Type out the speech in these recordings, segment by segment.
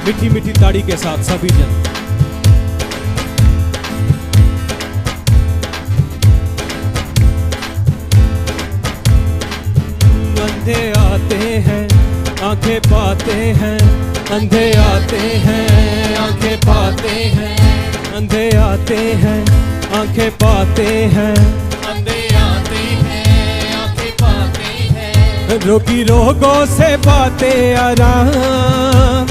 मीठी मीठी ताड़ी के साथ सभी जन। अंधे आते हैं आंखें पाते हैं, अंधे आते हैं आंखें पाते हैं, अंधे आते हैं आंखें पाते हैं, अंधे आते हैं आंखें पाते हैं। रोगी रोगों से पाते आराम,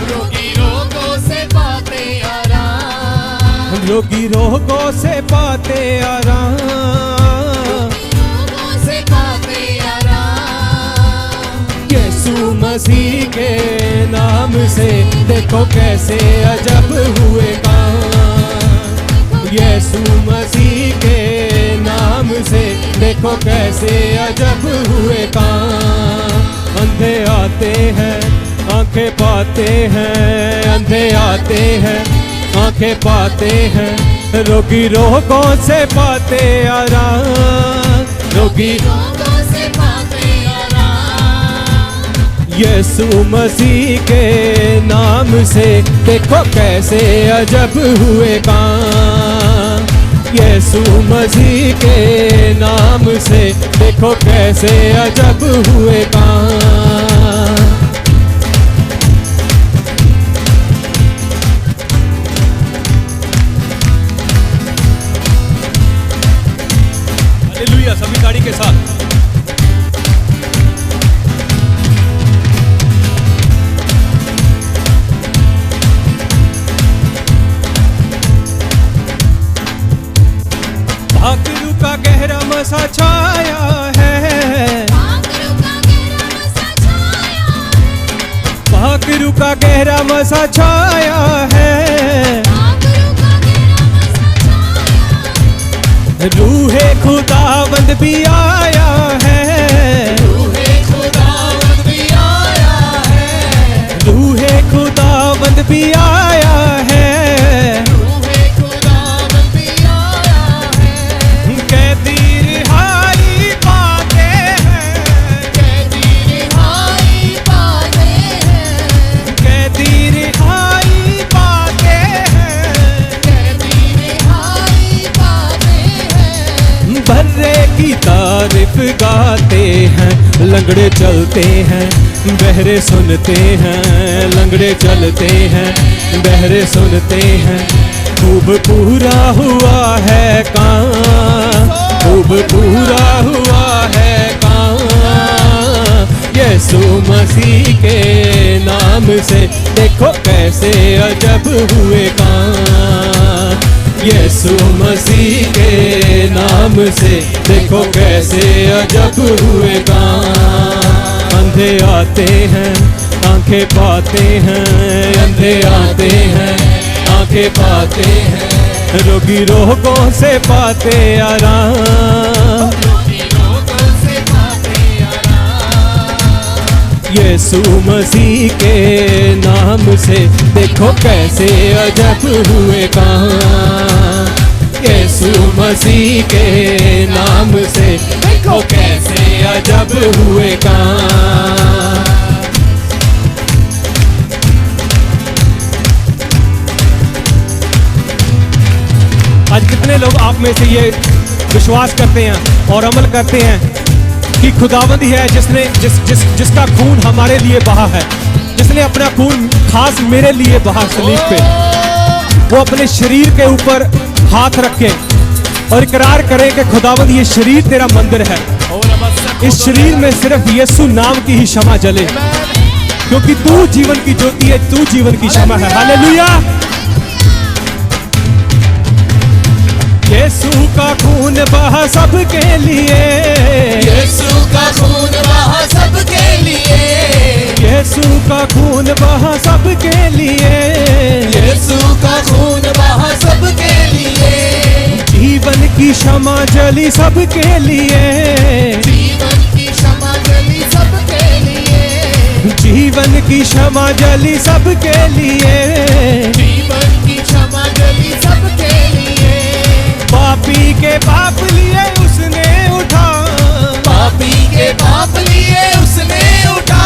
रोगी रोगों से पाते आराम, रोगी रोगों से पाते आराम, रोगों से पाते आराम। यीशु मसीह के नाम से देखो कैसे अजब हुए काम, यीशु मसीह के नाम से देखो कैसे अजब हुए काम। अंधे आते हैं आंखें पाते हैं, अंधे आते हैं आंखें पाते हैं, रोगी रोगों से पाते आराम, रोगी रोगों से पाते आराम। यीशु मसीह के नाम से देखो कैसे अजब हुए काम, यीशु मसीह के नाम से देखो कैसे अजब हुए काम। हालेलुया, सभी ताड़ी के साथ। भाकरू का गहरा मसा छाया है, भाकरू का गहरा मसा छाया है, रूहे खुदावंद भी आया है, रूहे खुदावंद भी आया है, रूहे खुदावंद भी आया है, रूहे खुदावंद भी आया है। कैदी रिहाई पाते हैं, कैदी रिहाई पाते हैं, कैदी रिहाई पाते हैं, कैदी रिहाई पाते हैं। बर्रे की तारीफ गाते हैं, लंगड़े चलते हैं बहरे सुनते हैं, लंगड़े चलते हैं बहरे सुनते हैं। खूब पूरा हुआ है काम, खूब पूरा हुआ है काम, यीशु मसीह के नाम से देखो कैसे अजब हुए काम, यीशु मसीह के नाम से देखो कैसे अजब हुए काम। अंधे आते हैं आंखें पाते हैं, अंधे आते हैं आंखें पाते हैं, रोगी रोगों से पाते आराम, रोगी रोगों से पाते आराम। यीशु मसीह के नाम से देखो कैसे अजब हुए काम, यीशु मसीह के नाम से देखो कैसे अजब हुए काम। आज कितने लोग आप में से ये विश्वास करते हैं और अमल करते हैं कि खुदावंद ही है जिसका खून हमारे लिए बहा है, जिसने अपना खून खास मेरे लिए बहा सलीब पे। वो अपने शरीर के ऊपर हाथ रखे और इकरार करें कि खुदावंद ये शरीर तेरा मंदिर है, इस शरीर में सिर्फ यीशु नाम की ही क्षमा जले, क्योंकि तू जीवन की ज्योति है, तू जीवन की क्षमा है। हालेलुया। यीशु का खून बहा सबके लिए, यीशु का खून बहा सबके लिए, यीशु का खून बहा सबके लिए, यीशु का खून बहा सबके लिए। जीवन की क्षमा जली सबके लिए, जीवन की क्षमा जली सबके लिए, जीवन की क्षमा जली सबके लिए, जीवन की क्षमा जली सबके लिए। पापी के पाप लिए उसने उठा, पापी के पाप लिए उसने उठा,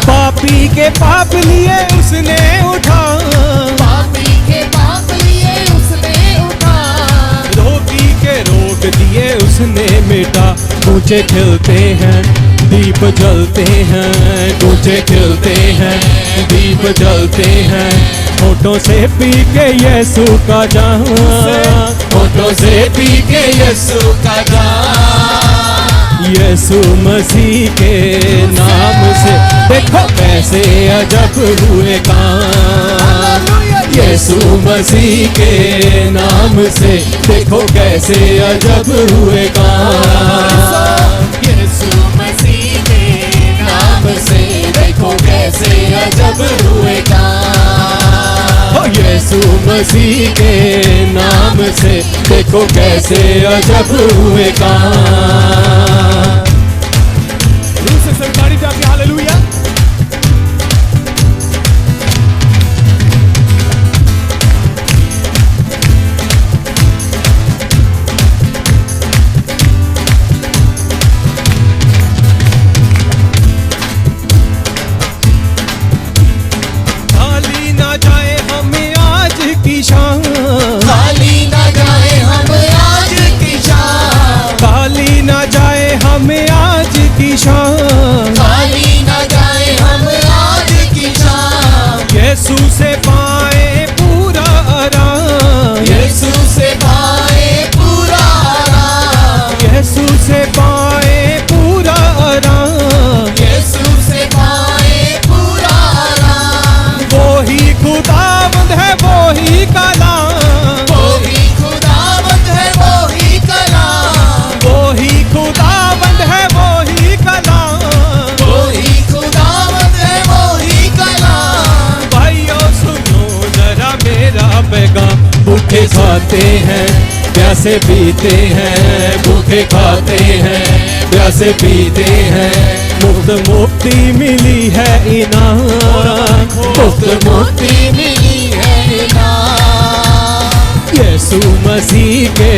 पापी के पाप लिए उसने उठा, बेटा ऊंचे खिलते हैं, दीप जलते हैं, ऊंचे खिलते हैं, दीप जलते हैं। होठों से पी के यीशु का जाम, होठों से पी के यीशु का जाम, यीशु मसीह के नाम से देखो कैसे अजब हुए काम। यीशु मसीह के नाम से देखो कैसे अजब हुए काम। यीशु मसीह के नाम से देखो कैसे अजब हुए काम। यीशु मसीह के नाम से देखो कैसे अजब हुए काम। रूह से सरकारी जाके हालेलुया। खाली ना जाए हमें आज की शाम, खाली ना जाए हम आज की शाम, खाली ना जाए हमें आज की शाम। खाली ना जाए हम आज की शाम। यीशु से पाए पूरा आराम, यीशु से पाए पूरा आराम, यीशु से पाए पूरा आराम। यीशु से पाए पूरा आराम। वो ही खुदावंद है वो ही कलाम, वो ही खुदावंद है वो ही कलाम, वो ही खुदावंद है वो ही कलाम। वो ही खुदावंद है वो ही कलाम। भाइयों सुनो जरा मेरा पैगाम, भूखे खाते हैं प्यासे पीते हैं, भूखे खाते हैं प्यासे पीते हैं। मुफ्त मुक्ति मिली है इनाम, मुफ्त मुक्ति मिली है इनाम। यीशु मसीह के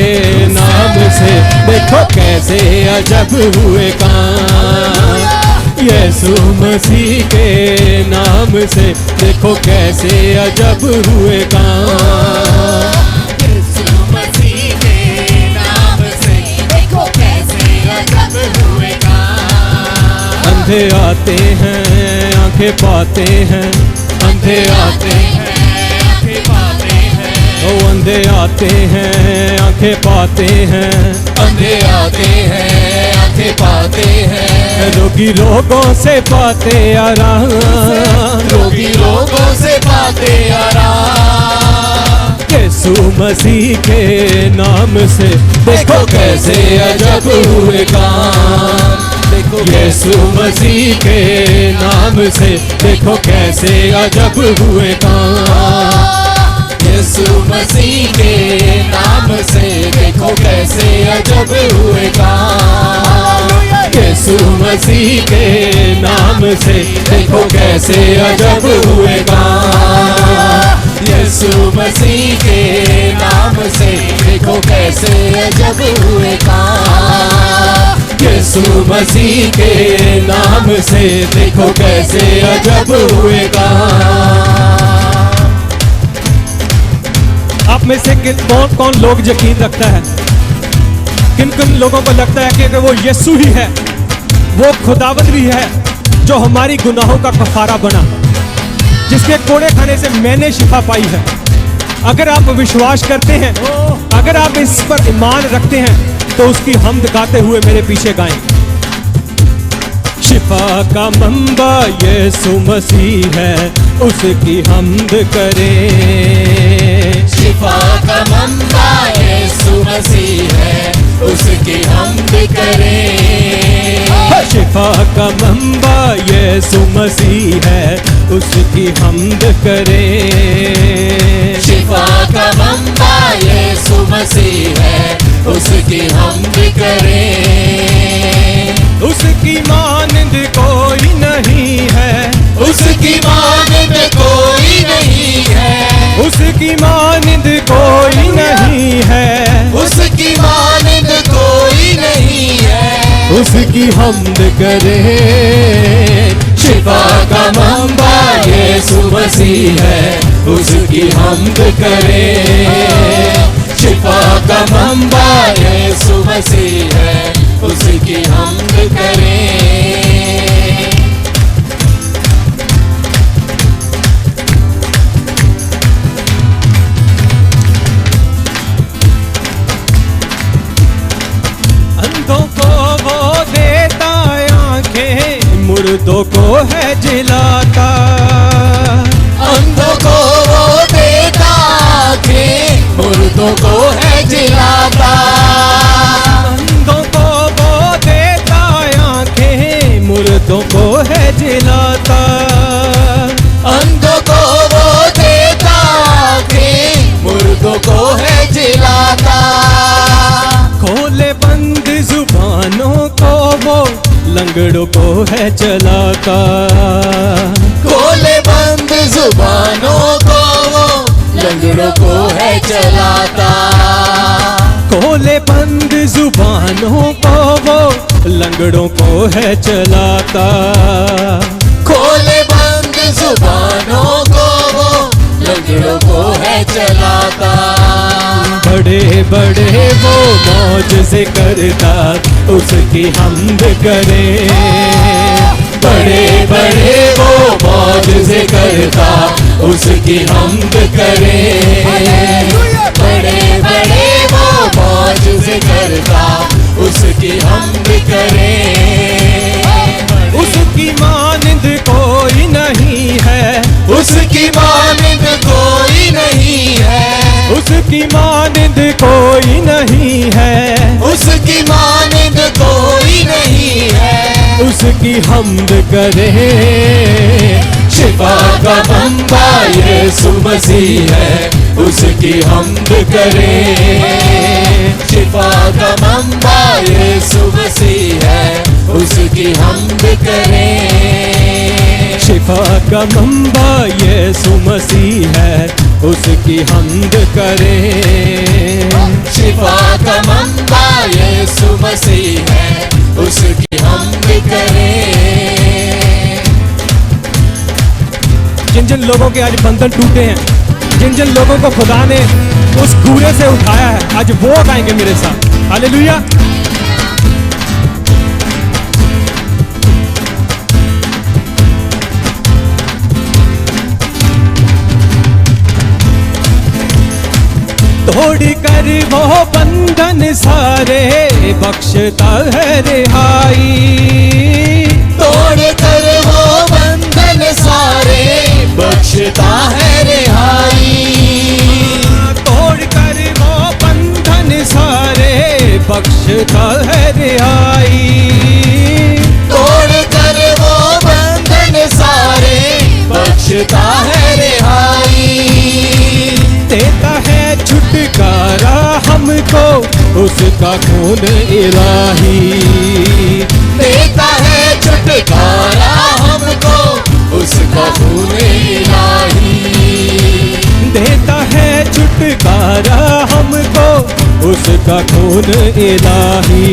नाम से देखो कैसे अजब हुए काम। यीशु मसीह के नाम से देखो कैसे अजब हुए काम। यीशु मसीह के नाम से देखो कैसे अजब हुए काम। अंधे आते हैं आंखें पाते हैं, अंधे आते हैं आंखें पाते हैं, ओ अंधे आते हैं आंखें पाते हैं। अंधे आते हैं आंखें पाते हैं, रोगी रोगों से पाते आराम, रोगी रोगों से पाते आराम। यीशु मसीह के नाम से देखो कैसे अजब हुए काम। देखो यीशु मसीह के नाम से देखो कैसे अजब हुए काम। यीशु मसीह के नाम से देखो कैसे अजब हुए काम। यीशु मसीह के नाम से देखो कैसे अजब हुए काम। यीशु मसीह के नाम से देखो कैसे अजब हुए काम। यीशु मसीह के नाम से देखो कैसे अजब हुए काम। आप में से कौन कौन लोग यकीन रखता है, किन किन लोगों को लगता है कि वो यीशु ही है, वो खुदावंद भी है जो हमारी गुनाहों का कफारा बना, जिसके कोड़े खाने से मैंने शिफा पाई है। अगर आप विश्वास करते हैं, अगर आप इस पर ईमान रखते हैं तो उसकी हम्द गाते हुए मेरे पीछे गाएं। शिफा का मंबा यीशु मसीह है, उसकी हम्द करें। शिफा का मंबा यीशु मसीह है, उसकी हम्द करें। शिफा का मंबा यीशु मसीह है, उसकी हम्द करें। शिफा का मंबा यीशु मसीह है, उसकी हम्द करें। उसकी मानंद कोई नहीं है, उसकी मानंद कोई नहीं है, उसकी मानंद कोई नहीं है, उसकी मानंद कोई नहीं है। उसकी हम्द करें। शिफा का मंबा यीशु मसीह है, उसकी हम्द करें। शिफा का मंबा यीशु मसीह है, उसकी हम्द करें। अंधों को वो देता आंखें, मुर्दों को है जिलाता। अंधों को वो देता आँखें, मुर्दों को है जिलाता। अंधों को वो देता आंखें, मुर्दों को है जिलाता। अंधों को वो देता आँखें, मुर्दों को है जिलाता। खोले बंद जुबानों को वो लंगड़ों को है चलाता। खोले बंद जुबानों को वो लंगड़ों को है चलाता। खोले बंद जुबानों को वो लंगड़ों को है चलाता। खोले बंद जुबानों को वो लंगड़ों को है चलाता। बड़े बड़े वो मौजज़े करता, उसकी हम्द करें। बड़े बड़े वो मौजज़े करता, उसकी हम्द करें। बड़े बड़े वो मौजज़े करता, उसकी हम्द करें। उसकी मानिंद कोई नहीं है, उसकी मानिंद कोई नहीं है। उसकी मानिंद कोई नहीं है, उसकी मानिंद कोई नहीं है। उसकी हम्द करें। शिफा का मंबा यीशु मसीह है, उसकी हम्द करें। शिफा का मंबा यीशु मसीह है, उसकी हम्द करें। शिफा का मंबा यीशु मसीह है, उसकी हम्द करें। शिफा का मंबा यीशु मसीह है, उसकी हम्द करें। जिन जिन लोगों के आज बंधन टूटे हैं, जिन जिन लोगों को खुदा ने उस कूड़े से उठाया है, आज वो गाएंगे मेरे साथ हालेलुया। तोड़ कर वो बंधन सारे बख्शता है रिहाई। तोड़ कर वो बंधन सारे बख्शता है रिहाई। तोड़ कर वो बंधन सारे बख्शता है रिहाई। तोड़ कर वो बंधन सारे बख्शता है रिहाई। देता है छुटकारा हमको उसका खून इलाही। देता है छुटकारा हमको उसका खून इलाही। देता है छुटकारा हमको उसका खून इलाही।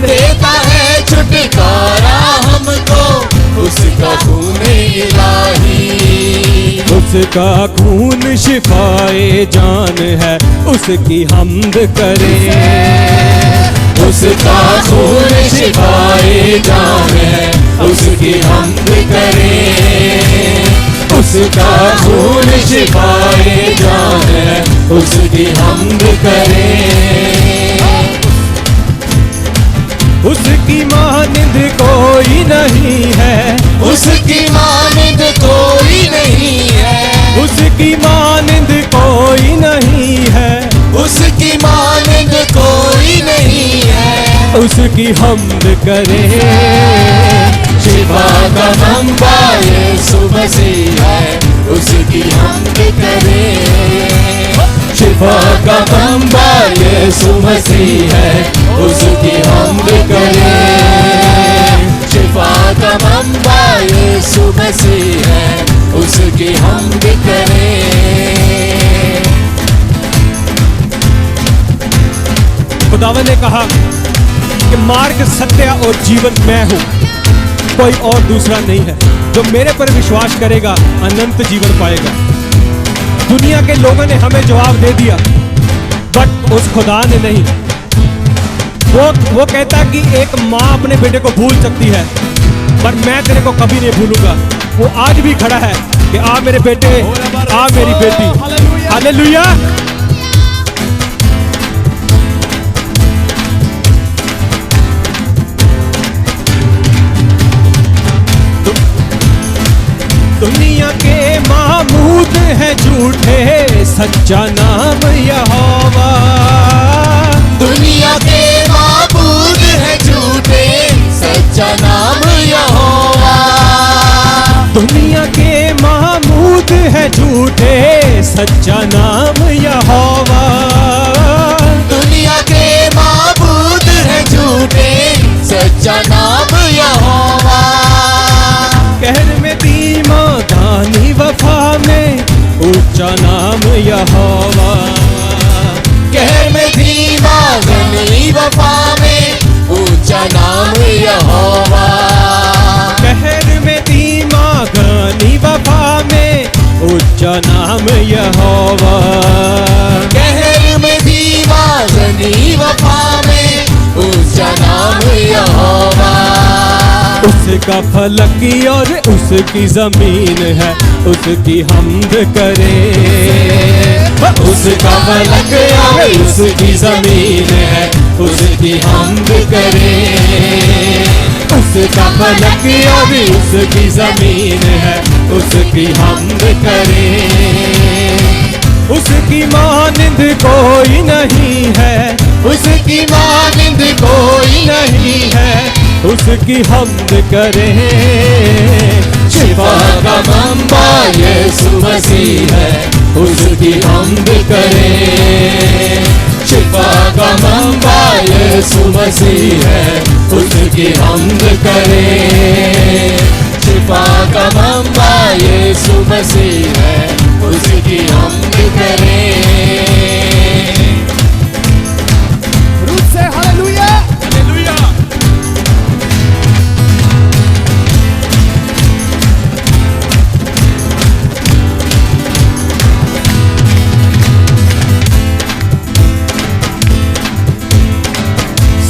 देता है छुटकारा हमको उसका खून इलाही। उसका खून शिफाए जान है, उसकी हम्द करें। उसका खून शिफाए जान है, उसकी हम्द करें। उसका खून शिफाए जान है, उसकी हम्द करें। उसकी मानिंद कोई नहीं है, उसकी मानिंद कोई नहीं है। उसकी मानिंद कोई नहीं है, उसकी मानिंद कोई नहीं है। उसकी हम्द करें। शिफा का मंबा यीशु मसीह है, उसकी हम्द करें। शिफा का मंबा यीशु मसीह है, उसकी हम्द करें। शिफा का मंबा यीशु मसीह है, उसकी हम्द करें। खुदावन ने कहा कि मार्ग, सत्य और जीवन मैं हूं, कोई और दूसरा नहीं है। जो मेरे पर विश्वास करेगा अनंत जीवन पाएगा। दुनिया के लोगों ने हमें जवाब दे दिया, बट उस खुदा ने नहीं। वो कहता कि एक माँ अपने बेटे को भूल सकती है, पर मैं तेरे को कभी नहीं भूलूंगा। वो आज भी खड़ा है कि आ मेरे बेटे, आ मेरी बेटी। हालेलुया। दुनिया के मामूद है झूठे, सच्चा नाम यहोवा। दुनिया के माबूद है झूठे, सच्चा नाम यहोवा। दुनिया के मामूद है झूठे, सच्चा नाम यहोवा। दुनिया के माबूद है झूठे, सच्चा नाम यहोवा। कहर में धीमा दानी वफा में, ऊंचा नाम यहोवा। कहर में धीमा गनी वफा में, ऊंचा नाम यहोवा। कहर में धीमा गानी वफा में, ऊंचा नाम यहोवा। कहर में धीमा गनी वफा में, ऊंचा नाम यहोवा। उसका फलक और उसकी जमीन है, उसकी हमद करें। उसका फलक और उसकी जमीन है, उसकी हमद करें। उसका फलक और उसकी जमीन है, उसकी हमद करें। उसकी मानिंद कोई नहीं है, उसकी मानिंद कोई नहीं है, उसकी हमद करें। शिफा का मंबा यीशु मसीह है, उसकी हमद करें। शिफा का मंबा यीशु मसीह है, उसकी हमद करें। शिफा का मंबा यीशु मसीह है, उसकी हमद करें। रूप से हालेलुया। हालेलुया।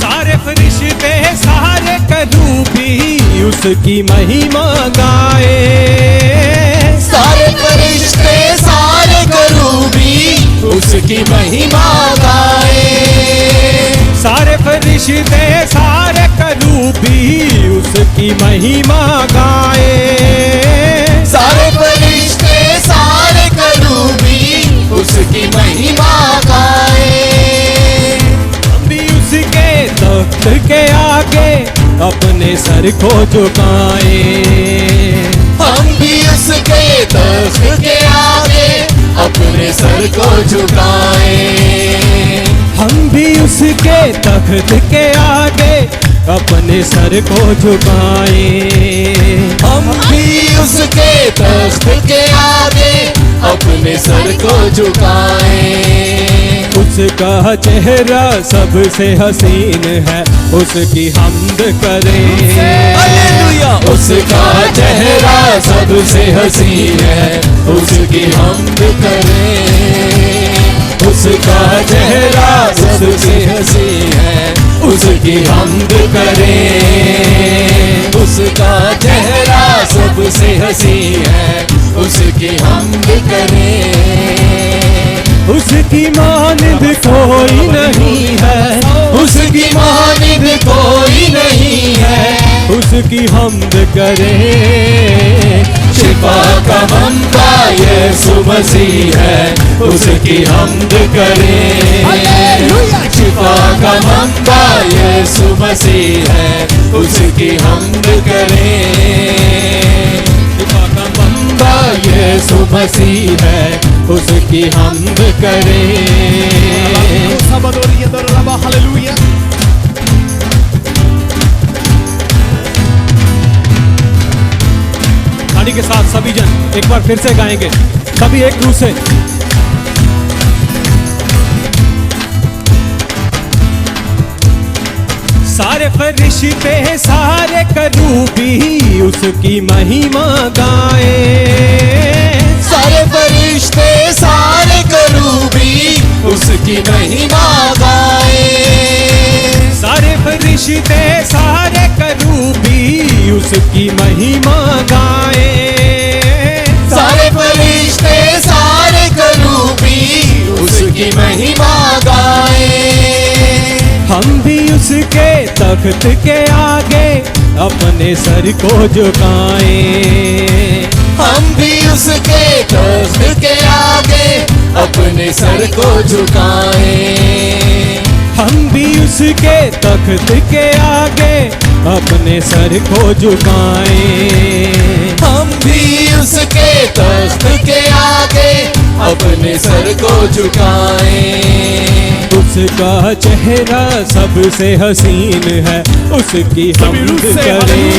सारे फरिश्ते सारे करूबी उसकी महिमा गाए। सारे फरिश्ते सारे करूबी उसकी महिमा गाए। सारे फरिश्ते सारे करूबी उसकी महिमा गाए। सारे फरिश्ते सारे करूबी उसकी महिमा गाए। हम भी उसके तख्त के आगे अपने सर को झुकाए। हम भी उसके तख्त के आगे अपने सर को झुकाए। हम भी उसके तख्त के आगे अपने सर को झुकाए। हम भी उसके तख्त के आगे अपने सर को झुकाए। उसका चेहरा सबसे हसीन है, उसकी हमद करें। हालेलुया। उसका चेहरा सबसे हसीन है, उसकी हमद करें। उसका चेहरा सबसे हसीन है, उसकी हमद करें। उसका चेहरा सबसे हसीन है, उसकी हमद करें। उसकी मानिंद कोई नहीं है, उसकी मानिंद कोई नहीं है, उसकी हमद करें। शिफा का मंबा यीशु मसीह है, उसकी हमद करें। शिफा का मंबा यीशु मसीह है, उसकी हमद करें। शिफा का मंबा यीशु मसीह है, उसकी हमद करें। हालेलुया। ताली के साथ सभी जन एक बार फिर से गाएंगे, सभी एक रूह से। सारे फरिश्ते सारे करूबी उसकी महिमा गाए। सारे फरिश्ते सारे करूबी उसकी महिमा गाए। फरिश्ते सारे करूबी उसकी महिमा गाएं। सारे फरिश्ते सारे करूबी उसकी महिमा गाएं। हम भी उसके तख्त के आगे अपने सर को झुकाएं। हम भी उसके तख्त के आगे अपने सर को झुकाएं। हम भी उसके तख्त के आगे अपने सर को झुकाएं। हम भी उसके तख्त के आगे अपने सर को झुकाएं। उसका चेहरा सबसे हसीन है उसकी हमद करें।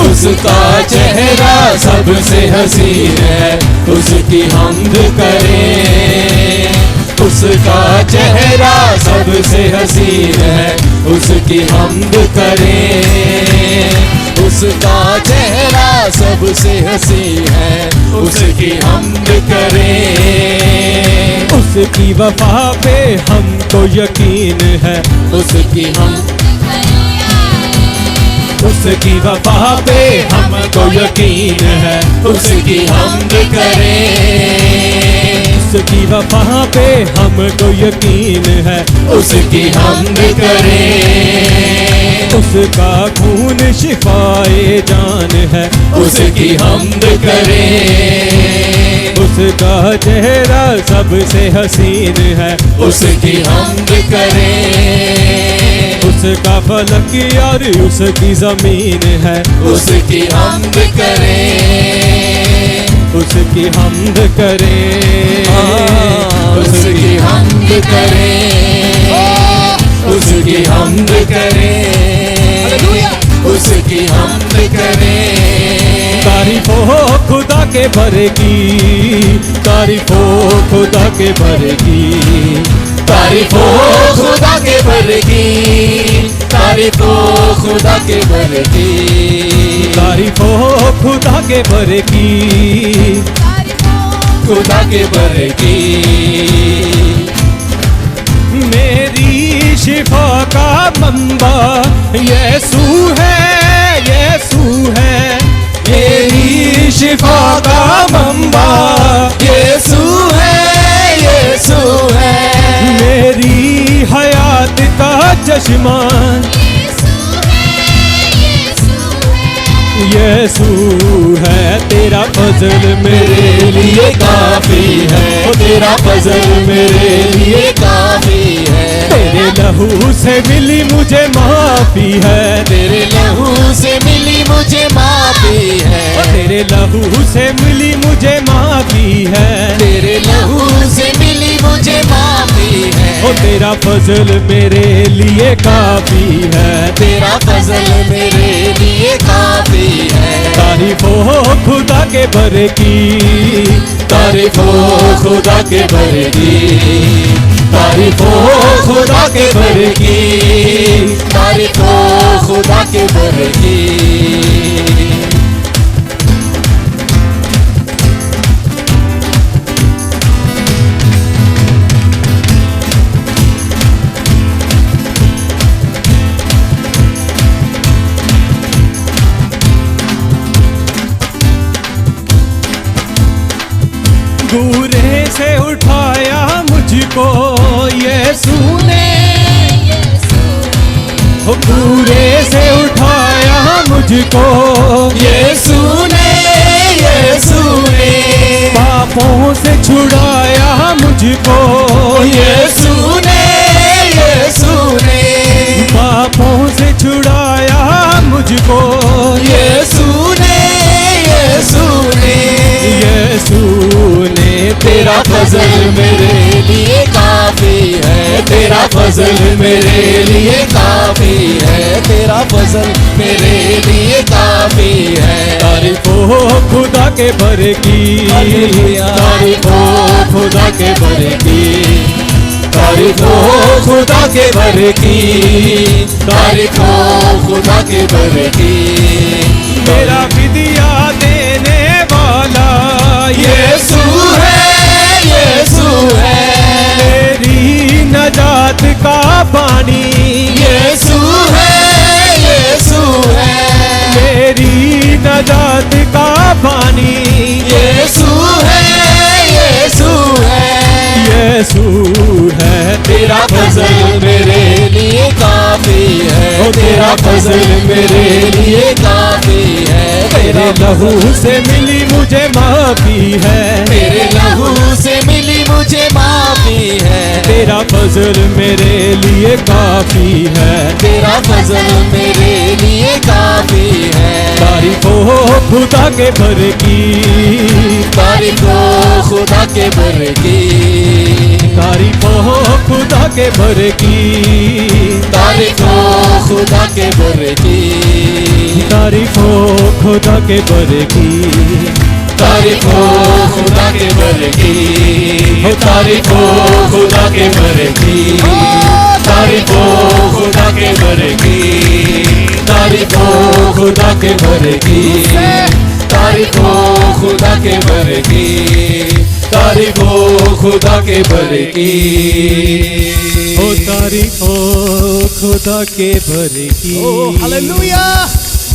उसका चेहरा सबसे हसीन है उसकी हमद करें। उसका चेहरा सबसे हसीन है उसकी हमद करें। उसका चेहरा सबसे हसीन है उसकी हमद करें। उसकी वफा पे हमको यकीन है उसकी हम उसकी वफा पे हमको यकीन है उसकी हमद करें। उसकी वफा पे हमको यकीन है उसकी हमद करें। उसका खून शिफाए जान है उसकी हमद करें। उसका चेहरा सबसे हसीन है उसकी हमद करें। उसका फलक और उसकी जमीन है उसकी हमद करें। उसकी हमद करें। उसकी हमद करें। उसकी हमद करें। उसकी हमद करें। तारीफ हो खुदा के भरे की, तारीफ हो खुदा के भरे की, तारीफ हो खुदा के भरे की। तारीफ हो खुदा के भरे की। तारीफ हो खुदा के भरे की, खुदा के भरे की। मेरी शिफा का मंबा यीशु है, यीशु है। मेरी शिफा का मंबा यीशु है, यीशु है। मेरी हयात का चश्मा यीशु है। तेरा फजल मेरे लिए काफी है। तेरा फजल मेरे लिए काफी है। तेरे लहू से मिली मुझे माफी है। तेरे लहू से मिली मुझे माफी है। तेरे लहू से मिली मुझे माफी है। तेरे लहू से मिली मुझे माफी है। ओ तेरा फजल मेरे लिए काफी है। तेरा फजल मेरे लिए काफी है। तारीफ हो खुदा के भरे की, तारीफ हो खुदा के भरे की। तारीफ हो खुदा के भरे की। तारीफ हो खुदा के भरे की। दूरे से उठाया मुझको यीशु ने, दूरे से उठाया मुझको यीशु ने, यीशु ने। पापों से छुड़ाया मुझको यीशु ने, यीशु ने। पापों से छुड़ाया मुझको यीशु ने, यीशु ने। यीशु ने। तेरा फजल मेरे लिए काफी है। तेरा फजल मेरे लिए काफी है। तेरा फजल मेरे लिए काफी है। तारीफ हो खुदा के भरे की, तारीफ हो खुदा के भरे की। तारीफ हो खुदा के भरे की। तारीफ हो खुदा के भरे की। मेरा विदिया देने वाला यीशु है, यीशु है। मेरी नजात का पानी यीशु लहू से मिली मुझे माफी है, तेरे लहू से मिली मुझे माफी है, तेरा फजल मेरे लिए काफी है, तेरा फजल मेरे लिए काफी है। तारीफ हो खुदा के बर की, तारीफ हो खुदा के बर की, तारीफ हो खुदा के बर की, तारीफ हो खुदा के बर की, तारीफ हो खुदा के बर की, तारीफ हो खुदा के बर की, हो तारीफ हो खुदा के बर की, तारीफ हो खुदा के बर की, तारीफ हो खुदा के बर की, तारीफ हो खुदा के बर की, तारीफ हो खुदा के बर की। हो तारीफ हो खुदा के बर की। Oh, hallelujah.